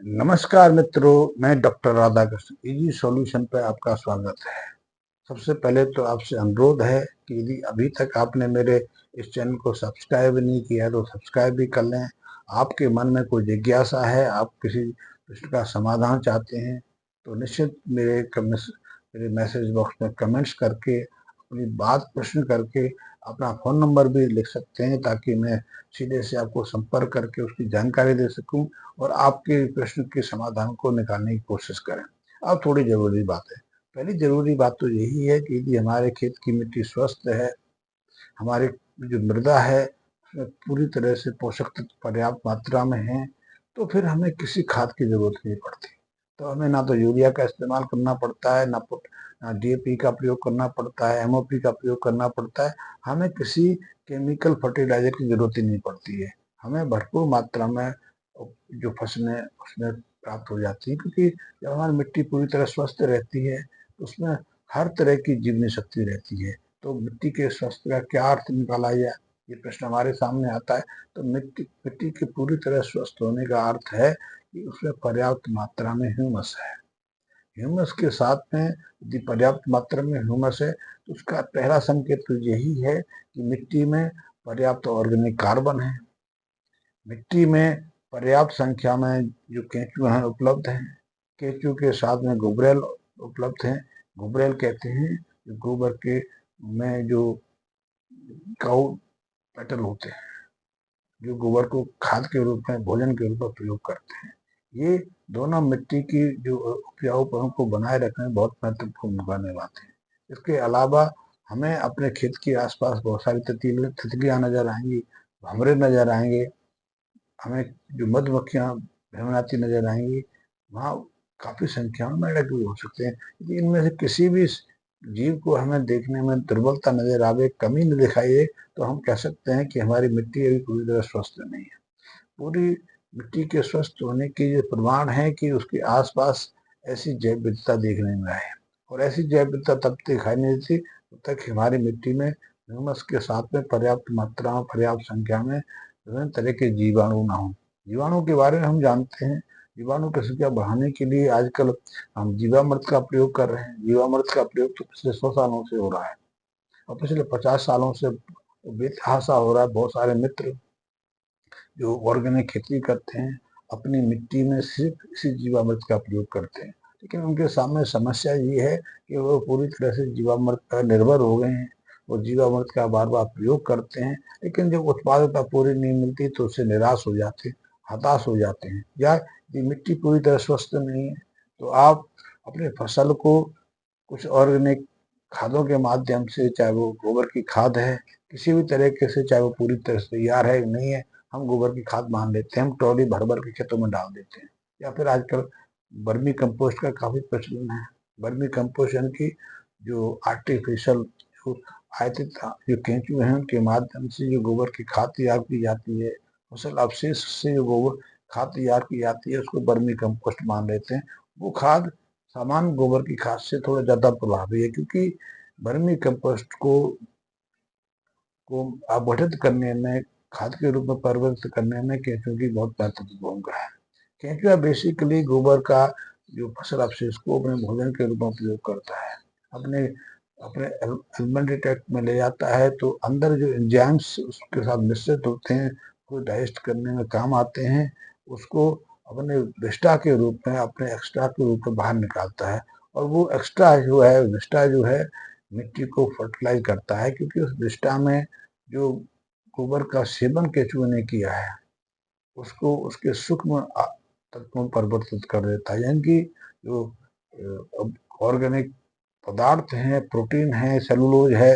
नमस्कार मित्रों, मैं डॉक्टर राधाकृष्ण इजी सॉल्यूशन पर आपका स्वागत है। सबसे पहले तो आपसे अनुरोध है कि यदि अभी तक आपने मेरे इस चैनल को सब्सक्राइब नहीं किया तो सब्सक्राइब भी कर लें। आपके मन में कोई जिज्ञासा है, आप किसी प्रश्न का समाधान चाहते हैं तो निश्चित मेरे मैसेज बॉक्स में कमेंट्स करके अपनी बात प्रश्न करके अपना फ़ोन नंबर भी लिख सकते हैं, ताकि मैं सीधे से आपको संपर्क करके उसकी जानकारी दे सकूं और आपके प्रश्न के समाधान को निकालने की कोशिश करें। अब थोड़ी ज़रूरी बात है। पहली ज़रूरी बात तो यही है कि यदि हमारे खेत की मिट्टी स्वस्थ है, हमारी जो मृदा है उसमें पूरी तरह से पोषक तत्व पर्याप्त मात्रा में हैं, तो फिर हमें किसी खाद की ज़रूरत नहीं पड़ती। तो हमें ना तो यूरिया का इस्तेमाल करना पड़ता है, ना डीएपी का प्रयोग करना पड़ता है, एमओपी का प्रयोग करना पड़ता है। हमें किसी केमिकल फर्टिलाइज़र की ज़रूरत ही नहीं पड़ती है। हमें भरपूर मात्रा में जो फसलें उसमें प्राप्त हो जाती हैं, क्योंकि जब हमारी मिट्टी पूरी तरह स्वस्थ रहती है तो उसमें हर तरह की जीवनी शक्ति रहती है। तो मिट्टी के स्वास्थ्य का क्या अर्थ निकाला जाए, ये प्रश्न हमारे सामने आता है। तो मिट्टी मिट्टी के पूरी तरह स्वस्थ होने का अर्थ है कि उसमें पर्याप्त मात्रा में ह्यूमस है। ह्यूमस के साथ में यदि पर्याप्त मात्रा में ह्यूमस है तो उसका पहला संकेत तो यही है कि मिट्टी में पर्याप्त ऑर्गेनिक कार्बन है। मिट्टी में पर्याप्त संख्या में जो केंचुए हैं उपलब्ध हैं। केंचुए के साथ में गुबरेल उपलब्ध हैं। गुबरेल कहते हैं जो गोबर के में जो काउ मैटर होते हैं, जो गोबर को खाद के रूप में, भोजन के रूप में प्रयोग करते हैं। ये दोनों मिट्टी की जो उपजाऊपन को बनाए रखने में बहुत महत्वपूर्ण भूमिका निभाते हैं। इसके अलावा हमें अपने खेत के आसपास बहुत सारी तितलियां नजर आएंगी, भंवरे नजर आएंगे, हमें जो मधुमक्खियां भ्रमराती नजर आएंगी। वहाँ काफी संख्या में मेंढक भी हो सकते हैं। यदि इनमें से किसी भी जीव को हमें देखने में दुर्बलता नजर आवे, कमी न दिखाई दे, तो हम कह सकते हैं कि हमारी मिट्टी अभी पूरी तरह स्वस्थ नहीं है। पूरी मिट्टी के स्वस्थ होने के ये प्रमाण है कि उसके आसपास ऐसी जैव विविधता देखने में आए, और ऐसी जैव विविधता तब दिखाई नहीं देती जब तक हमारी मिट्टी में ह्यूमस के साथ में पर्याप्त मात्रा में, पर्याप्त संख्या में विभिन्न तरह के जीवाणु ना हो। जीवाणु के बारे में हम जानते हैं। जीवाणु की संख्या बढ़ाने के लिए आजकल हम जीवामृत का प्रयोग कर रहे हैं। जीवामृत का प्रयोग तो पिछले 100 सालों से हो रहा है, और पिछले 50 सालों से बेतहाशा हो रहा है। बहुत सारे मित्र जो ऑर्गेनिक खेती करते हैं अपनी मिट्टी में सिर्फ इसी जीवामृत का प्रयोग करते हैं, लेकिन उनके सामने समस्या ये है कि वो पूरी तरह से जीवामृत पर निर्भर हो गए हैं। वो जीवामृत का बार बार प्रयोग करते हैं, लेकिन जब उत्पादकता पूरी नहीं मिलती तो उससे निराश हो जाते हैं, हताश हो जाते हैं। या ये मिट्टी पूरी तरह स्वस्थ नहीं है तो आप अपनी फसल को कुछ ऑर्गेनिक खादों के माध्यम से, चाहे वो गोबर की खाद है, किसी भी तरीके से, चाहे वो पूरी तरह से तैयार है नहीं है, हम गोबर की खाद मान लेते हैं, हम ट्रॉली भर भर के खेतों में डाल देते हैं। या फिर आजकल वर्मी कंपोस्ट का काफी प्रचलन है। वर्मी कंपोस्ट यानी कि जो आर्टिफिशियल जो आयतित जो केंचुए हैं उनके माध्यम से जो गोबर की खाद तैयार की जाती है, फसल अवशेष से जो गोबर खाद तैयार की जाती है, उसको वर्मी कंपोस्ट मान लेते हैं। वो खाद सामान्य गोबर की खाद से थोड़ा ज़्यादा प्रभावी है, क्योंकि वर्मी कंपोस्ट को अपघटित करने में, खाद के रूप में परिवर्तित करने में केंचुए की बहुत महत्वपूर्ण भूमिका है। केंचुआ बेसिकली गोबर का जो फसल अवशेष को अपने भोजन के रूप में उपयोग करता है, अपने अपने एलिमेंट्री ट्रैक्ट में ले जाता है, तो अंदर जो एंजाइम्स उसके साथ मिश्रित होते हैं, वो डाइजेस्ट करने में काम आते हैं, उसको अपने विस्टा के रूप में, अपने एक्स्ट्रा के रूप में बाहर निकालता है। और वो एक्स्ट्रा जो है, विस्टा जो है, मिट्टी को फर्टिलाइज करता है, क्योंकि उस विस्टा में जो गोबर का सेवन केंचुए ने किया है उसको उसके सूक्ष्म तत्वों में परिवर्तित कर देता है। यानी कि जो ऑर्गेनिक पदार्थ हैं, प्रोटीन है, सेलुलोज है,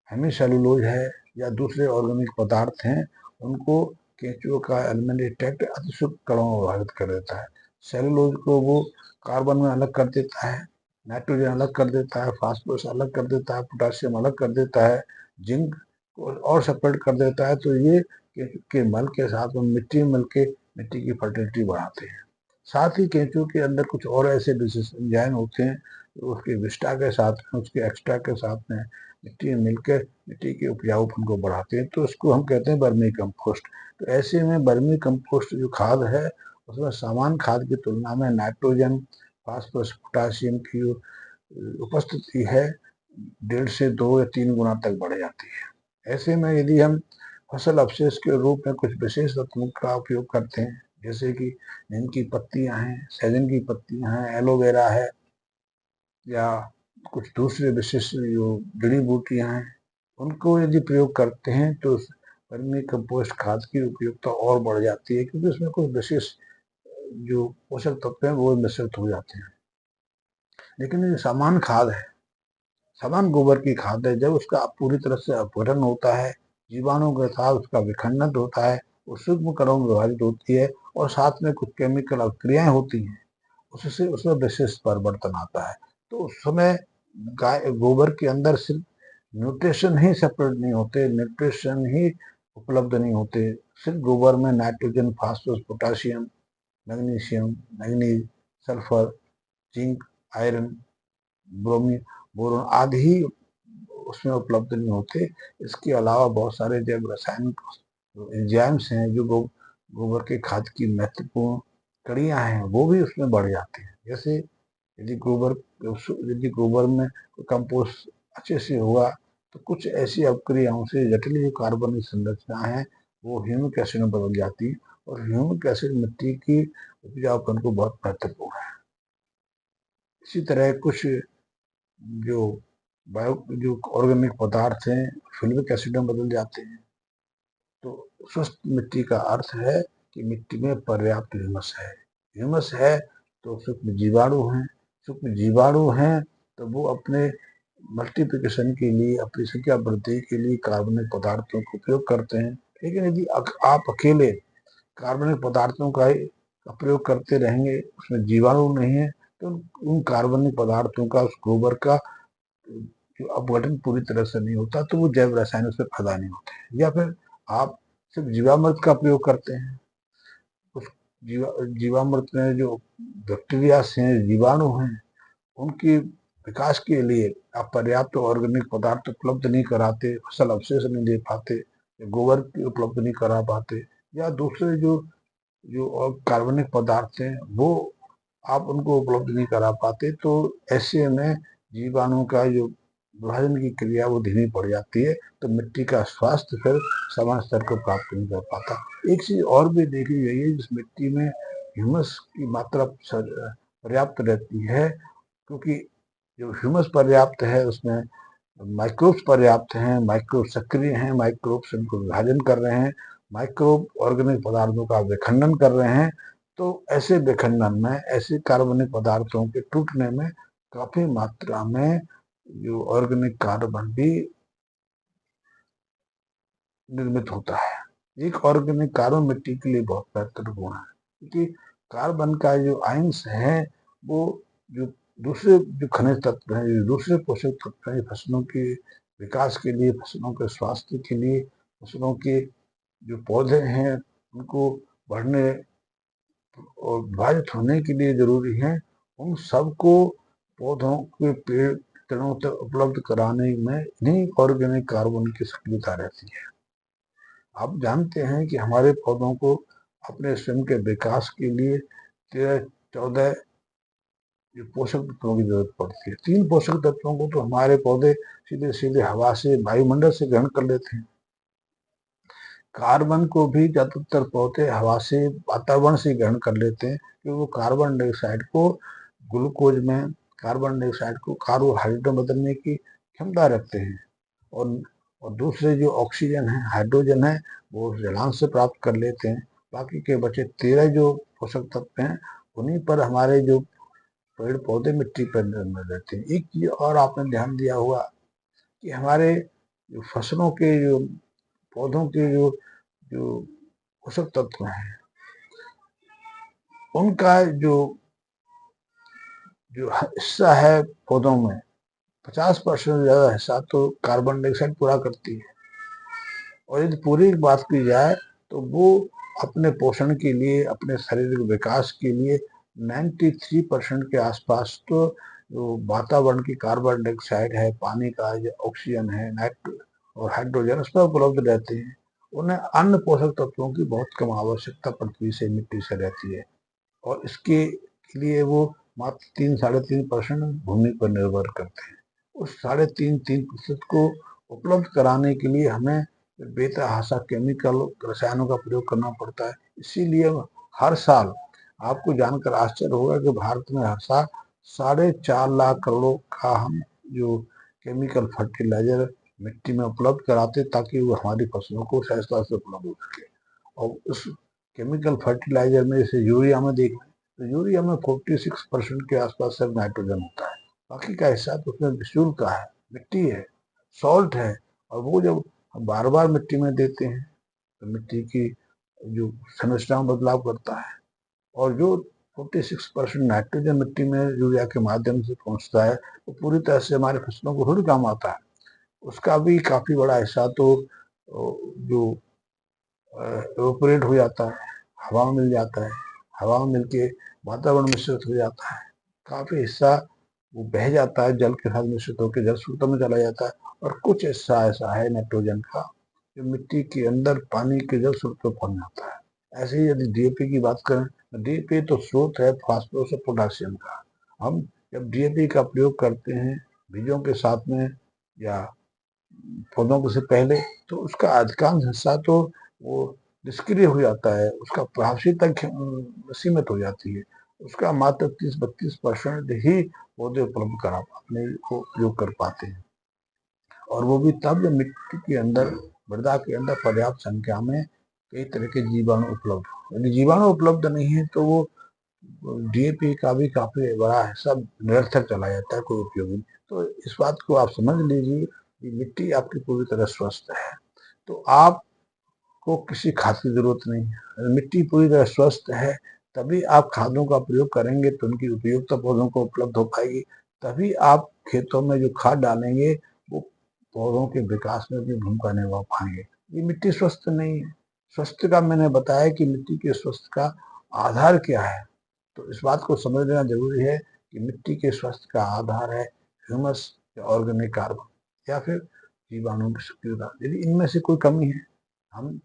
हेमी सेलुलोज है, या दूसरे ऑर्गेनिक पदार्थ हैं, उनको केंचुए का एलिमेंट्री ट्रैक्ट अति सूक्ष्म कणों में विभाजित कर देता है। सेलुलोज को वो कार्बन में अलग कर देता है, नाइट्रोजन अलग कर देता है, फास्फोरस अलग कर देता है, पोटासियम अलग कर देता है, जिंक को और सेपरेट कर देता है। तो ये के मल के साथ में मिट्टी मिल के मिट्टी की फर्टिलिटी बढ़ाते हैं। साथ ही केंचुए के अंदर कुछ और ऐसे विशेष एंजाइम होते हैं जो उसके विस्टा के साथ में, उसके एक्स्ट्रा के साथ में मिट्टी में मिलकर मिट्टी के उपजाऊपन को बढ़ाते हैं। तो उसको हम कहते हैं वर्मी कंपोस्ट। तो ऐसे में वर्मी कंपोस्ट जो खाद है उसमें समान खाद की तुलना में नाइट्रोजन, फास्फोरस, पोटासियम की उपस्थिति है 1.5 से 2 या 3 गुना तक बढ़ जाती है। ऐसे में यदि हम फसल अवशेष के रूप में कुछ विशेष तत्वों का उपयोग करते हैं, जैसे कि नीम की पत्तियां हैं, सहजन की पत्तियां हैं, एलोवेरा है, या कुछ दूसरे विशिष्ट जो जड़ी बूटियां हैं, उनको यदि प्रयोग करते हैं तो वर्मी कंपोस्ट खाद की उपयोगिता और बढ़ जाती है, क्योंकि उसमें कुछ विशेष जो पोषक तत्व हैं वो मिश्रित हो जाते हैं। लेकिन ये समान खाद है, समान गोबर की खाद है, जब उसका पूरी तरह से अपघटन होता है, जीवाणुओं के साथ उसका विखंडन होता है, वो सूक्ष्म कणों में विभाजित होती है और साथ में कुछ केमिकल अभिक्रियाएं होती हैं, उससे उसमें विशेष परिवर्तन आता है। तो उस समय गाय गोबर के अंदर सिर्फ न्यूट्रिशन ही सेपरेट नहीं होते, न्यूट्रिशन ही उपलब्ध नहीं होते, सिर्फ गोबर में nitrogen, phosphorus, potassium, magnesium, manganese, sulphur, zinc, iron, bromine, boron आदि ही उसमें उपलब्ध नहीं होते। इसके अलावा बहुत सारे जैव रासायनिक एंजाइम्स हैं जो गोबर के खाद की महत्वपूर्ण कड़ियां हैं, वो भी उसमें बढ़ जाते हैं। जैसे यदि गोबर में कंपोस्ट अच्छे से हुआ तो कुछ ऐसी अपक्रियाओं से जटिल जो कार्बनिक संरचना है वो ह्यूमिक एसिड में बदल जाती है, और ह्यूमिक एसिड मिट्टी की उपजाऊपन को बहुत महत्वपूर्ण है। इसी तरह कुछ जो जो ऑर्गेनिक पदार्थ हैं फ्यूमिक एसिड में बदल जाते हैं। तो स्वस्थ मिट्टी का अर्थ है कि मिट्टी में पर्याप्त ह्यूमस है। ह्यूमस है तो सूक्ष्म जीवाणु हैं, सूक्ष्म जीवाणु हैं तो वो अपने मल्टीप्लिकेशन के लिए, अपनी संख्या वृद्धि के लिए कार्बनिक पदार्थों का उपयोग करते हैं। लेकिन यदि आप अकेले कार्बनिक पदार्थों का ही प्रयोग करते रहेंगे, उसमें जीवाणु नहीं है, तो उन कार्बनिक पदार्थों का, उस गोबर का जो अपघटन पूरी तरह से नहीं होता, तो वो जैव रसायन उसमें पैदा नहीं होते। या फिर आप सिर्फ जीवामृत का प्रयोग करते हैं, उस जीवामृत में जो बैक्टीरिया हैं, जीवाणु हैं, उनकी विकास के लिए आप पर्याप्त ऑर्गेनिक पदार्थ उपलब्ध नहीं कराते, फसल अवशेष नहीं दे पाते, गोबर उपलब्ध नहीं करा पाते, या दूसरे जो जो और कार्बनिक पदार्थ हैं वो आप उनको उपलब्ध नहीं करा पाते, तो ऐसे में जीवाणु का जो विभाजन की क्रिया वो धीमी पड़ जाती है, तो मिट्टी का स्वास्थ्य फिर समान स्तर को प्राप्त नहीं कर पाता। एक चीज और भी देखी गई है, जिस मिट्टी में ह्यूमस की मात्रा पर्याप्त रहती है, क्योंकि जो ह्यूमस पर्याप्त है उसमें माइक्रोब्स पर्याप्त हैं, माइक्रोब सक्रिय हैं, माइक्रोब्स उनको विभाजन कर रहे हैं, माइक्रोब ऑर्गेनिक पदार्थों का विखंडन कर रहे हैं। तो ऐसे विखंडन में, ऐसे कार्बनिक पदार्थों के टूटने में काफी मात्रा में जो ऑर्गेनिक कार्बन भी निर्मित होता है। एक ऑर्गेनिक कार्बन मिट्टी के लिए बहुत महत्वपूर्ण है, क्योंकि कार्बन का जो आयंस है वो जो दूसरे जो खनिज तत्व हैं, जो दूसरे पोषक तत्व हैं, फसलों के विकास के लिए, फसलों के स्वास्थ्य के लिए, फसलों के जो पौधे हैं उनको बढ़ने और विभाजित होने के लिए जरूरी है, उन सबको पौधों के पेड़ तनों तक उपलब्ध कराने में इन्हीं ऑर्गेनिक कार्बन की सक्रियता रहती है। आप जानते हैं कि हमारे पौधों को अपने स्वयं के विकास के लिए 13-14 जो पोषक तत्वों की जरूरत पड़ती है। 3 पोषक तत्वों को तो हमारे पौधे सीधे सीधे हवा से, वायुमंडल से ग्रहण कर लेते हैं। कार्बन को भी ज्यादातर पौधे हवा से, वातावरण से ग्रहण कर लेते हैं, क्योंकि वो कार्बन डाइऑक्साइड को ग्लूकोज में, कार्बन डाइऑक्साइड को कार्बोहाइड्रेट में बदलने की क्षमता रखते हैं। और दूसरे जो ऑक्सीजन है, हाइड्रोजन है, वो जलांश से प्राप्त कर लेते हैं। बाकी के बचे 13 जो पोषक तत्व हैं उन्हीं पर हमारे जो पेड़ पौधे मिट्टी पर निर्भर रहते हैं। एक चीज और आपने ध्यान दिया होगा कि हमारे जो फसलों के, जो पौधों के जो जो पोषक तत्व हैं, उनका जो जो हिस्सा है पौधों में, 50% ज्यादा हिस्सा तो कार्बन डाइऑक्साइड पूरा करती है। और यदि पूरी बात की जाए तो वो अपने पोषण के लिए, अपने शारीरिक विकास के लिए 93% के आसपास तो जो वातावरण की कार्बन डाइऑक्साइड है, पानी का जो ऑक्सीजन है, नाइट्रो और हाइड्रोजन उस पर उपलब्ध रहते हैं। उन्हें अन्य पोषक तत्वों की बहुत कम आवश्यकता पृथ्वी से, मिट्टी से रहती है। और इसके लिए वो मात्र 3-3.5% भूमि पर निर्भर करते हैं। उस 3.5-3% को उपलब्ध कराने के लिए हमें बेतहाशा केमिकल रसायनों का प्रयोग करना पड़ता है। इसीलिए हर साल आपको जानकर आश्चर्य होगा कि भारत में हर साल 4.5 लाख करोड़ का हम जो केमिकल फर्टिलाइजर मिट्टी में उपलब्ध कराते ताकि वो हमारी फसलों को सहजता से उपलब्ध हो सके। और उस केमिकल फर्टिलाइजर में जैसे यूरिया में देख लें तो यूरिया में 46% के आसपास सिर्फ नाइट्रोजन होता है, बाकी का हिस्सा तो उसमें बिस्यूल का है, मिट्टी है, सॉल्ट है। और वो जब हम बार बार मिट्टी में देते हैं तो मिट्टी की जो संरचना में बदलाव करता है, और जो 46% नाइट्रोजन मिट्टी में यूरिया के माध्यम से पहुंचता है वो पूरी तरह से हमारे फसलों को थोड़ी काम आता है। उसका भी काफी बड़ा हिस्सा तो जो इवेपोरेट हो जाता है, हवा में मिल जाता है, हवा में मिलके वातावरण मिश्रित हो जाता है, काफी हिस्सा वो बह जाता है, जल के साथ मिश्रित होकर जल स्रोतों में चला जाता है। और कुछ हिस्सा ऐसा है नाइट्रोजन का जो मिट्टी के अंदर पानी के जल स्रोतों में पहुंच जाता है। ऐसे ही यदि डीएपी की बात करें तो डीएपी तो स्रोत है फास्फोरस और पोटासियम का। हम जब डीएपी का प्रयोग करते हैं बीजों के साथ में या पौधों से पहले तो उसका अधिकांश हिस्सा तो वो निष्क्रिय हो जाता है, उसका प्रभावशी तक सीमित हो जाती है। उसका मात्र 30-32% ही पौधे उपलब्ध करा अपने को उपयोग कर पाते हैं, और वो भी तब जब मिट्टी के अंदर मृदा के अंदर पर्याप्त संख्या में कई तरह के जीवाणु उपलब्ध हो। यदि जीवाणु उपलब्ध नहीं है तो वो डीएपी का भी काफी बड़ा हिस्सा निरर्थक चला जाता है, कोई उपयोगी नहीं। तो इस बात को आप समझ लीजिए कि मिट्टी आपकी पूरी तरह स्वस्थ है तो आपको किसी खाद की जरूरत नहीं है। मिट्टी पूरी तरह स्वस्थ है तभी आप खादों का प्रयोग करेंगे तो उनकी उपयोगिता पौधों को उपलब्ध हो पाएगी। तभी आप खेतों में जो खाद डालेंगे वो पौधों के विकास में भी भूमिका निभा पाएंगे। ये मिट्टी स्वस्थ नहीं है। स्वस्थ का मैंने बताया कि मिट्टी के स्वस्थ का आधार क्या है, तो इस बात को समझ लेना जरूरी है कि मिट्टी के स्वास्थ्य का आधार है ह्यूमस या ऑर्गेनिक कार्बन या फिर जीवाणु की सक्रियता। यदि इनमें से कोई कमी है हम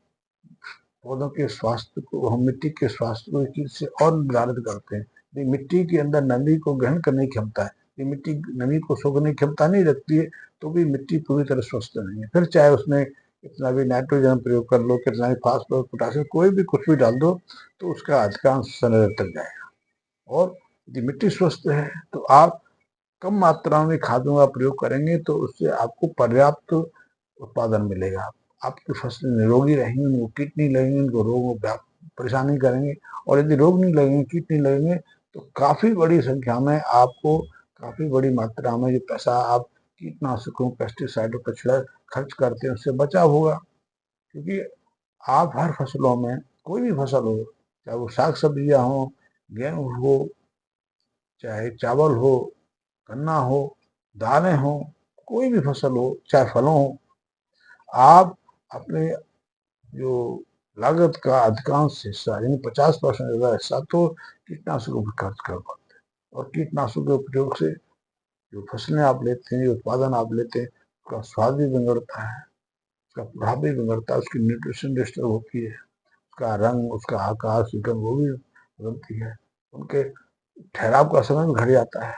पौधों के स्वास्थ्य को, हम मिट्टी के स्वास्थ्य को इस चीज से और निर्धारित करते हैं। यदि मिट्टी के अंदर नमी को ग्रहण करने की क्षमता है, ये मिट्टी नमी को सोखने की क्षमता नहीं रखती है तो भी मिट्टी पूरी तरह स्वस्थ नहीं है। फिर चाहे उसमें कितना भी नाइट्रोजन प्रयोग कर लो, कितना भी फास्फोरस पोटासियम कोई भी कुछ भी डाल दो तो उसका अधिकांश समय तक जाएगा। और यदि मिट्टी स्वस्थ है तो आप कम मात्रा में खादों का प्रयोग करेंगे तो उससे आपको पर्याप्त उत्पादन मिलेगा। आपकी फसलें निरोगी रहेंगी, उनको कीट नहीं लगेंगे, उनको रोग परेशानी करेंगे। और यदि रोग नहीं लगेंगे, कीट नहीं लगेंगे तो काफी बड़ी संख्या में आपको काफी बड़ी मात्रा में जो पैसा आप कीटनाशकों पेस्टिसाइडों पर खर्च करते हैं उससे बचाव होगा। क्योंकि आप हर फसलों में कोई भी फसल हो, चाहे वो साग सब्जियां हो, गेहूं हो, चाहे चावल हो, गन्ना हो, दालें हो, कोई भी फसल हो, चाहे फलों हो, आप अपने जो लागत का अधिकांश हिस्सा यानी 50% ज्यादा हिस्सा तो कीटनाशकों पर खर्च कर पाते हैं। और कीटनाशकों के उपयोग से जो फसलें आप लेते हैं, जो उत्पादन आप लेते हैं, उसका स्वाद भी बिगड़ता है, उसका प्रभाव भी बिगड़ता है, उसकी न्यूट्रिशन डिस्टर्ब होती है, उसका रंग, उसका आकार, सुगंध वो भी बदलती है, उनके ठहराव का समय भी घट जाता है।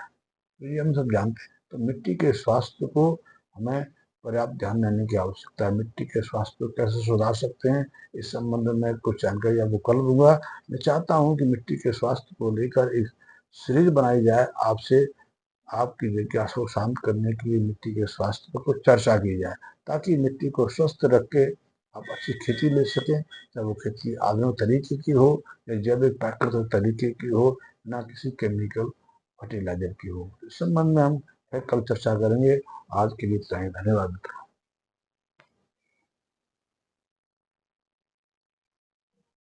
तो ये हम सब जानते हैं। तो मिट्टी के स्वास्थ्य को हमें पर्याप्त ध्यान देने की आवश्यकता है। मिट्टी के स्वास्थ्य को कैसे सुधार सकते हैं इस संबंध में कुछ जानकारी आपको कल दूंगा। मैं चाहता हूं कि मिट्टी के स्वास्थ्य को लेकर एक सीरीज बनाई जाए, आपसे आपकी जिज्ञासा को शांत करने के लिए मिट्टी के स्वास्थ्य पर कुछ चर्चा की जाए ताकि मिट्टी को स्वस्थ रख के आप अच्छी खेती ले सकें, चाहे वो खेती आधुनिक तरीके की हो या जैविक प्राकृतिक तरीके की हो, ना किसी केमिकल फर्टिलाइजर की हो। इस संबंध में हम फिर कल चर्चा करेंगे। आज के लिए इतना ही, धन्यवाद।